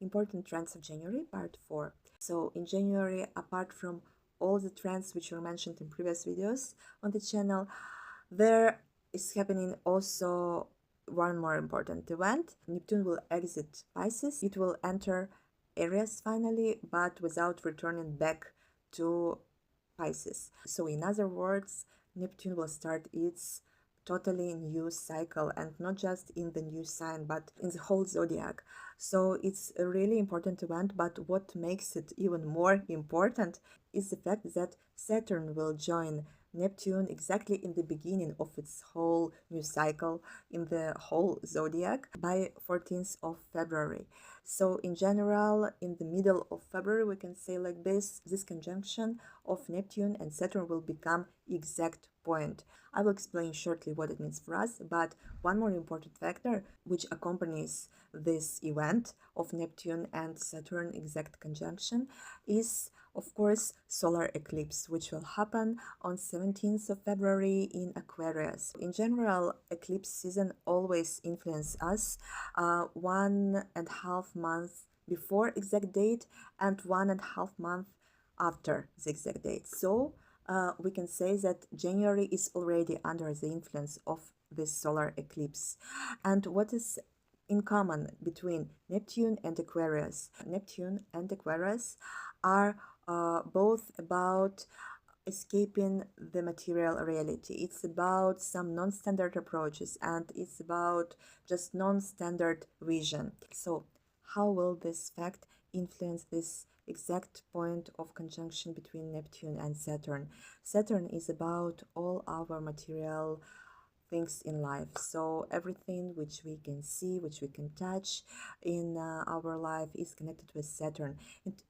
important trends of January, part 4. So in January, apart from all the trends which were mentioned in previous videos on the channel, there is happening also one more important event. Neptune will exit Pisces. It will enter Aries finally, but without returning back to Pisces. So in other words, Neptune will start its totally new cycle, and not just in the new sign but in the whole zodiac. So it's a really important event, but what makes it even more important is the fact that Saturn will join Neptune exactly in the beginning of its whole new cycle in the whole zodiac by 14th of February. So in general, in the middle of February, we can say like this conjunction of Neptune and Saturn will become exact point. I will explain shortly what it means for us, but one more important factor which accompanies this event of Neptune and Saturn exact conjunction is, of course, solar eclipse, which will happen on 17th of February in Aquarius. In general, eclipse season always influence us 1.5 months before exact date and 1.5 month after the exact date. So we can say that January is already under the influence of this solar eclipse. And what is in common between Neptune and Aquarius? Neptune and Aquarius are both about escaping the material reality. It's about some non-standard approaches, and it's about just non-standard vision. So how will this fact influence this exact point of conjunction between Neptune and Saturn? Saturn is about all our material things in life, so everything which we can see, which we can touch in our life is connected with Saturn.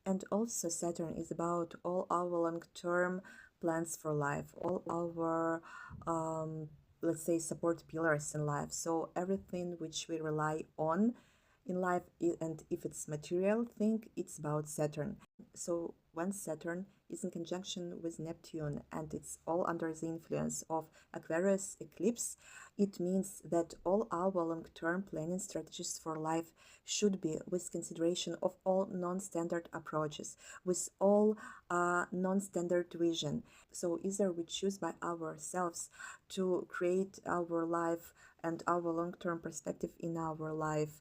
And also Saturn is about all our long-term plans for life, all our let's say support pillars in life, so everything which we rely on in life, and if it's material thing, it's about Saturn. So when Saturn is in conjunction with Neptune and it's all under the influence of Aquarius eclipse, it means that all our long-term planning strategies for life should be with consideration of all non-standard approaches, with all non-standard vision. So either we choose by ourselves to create our life and our long-term perspective in our life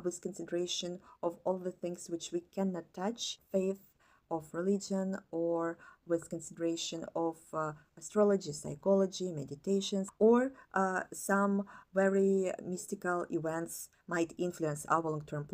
with consideration of all the things which we cannot touch, faith, of religion, or with consideration of astrology, psychology, meditations, or some very mystical events might influence our long-term plan.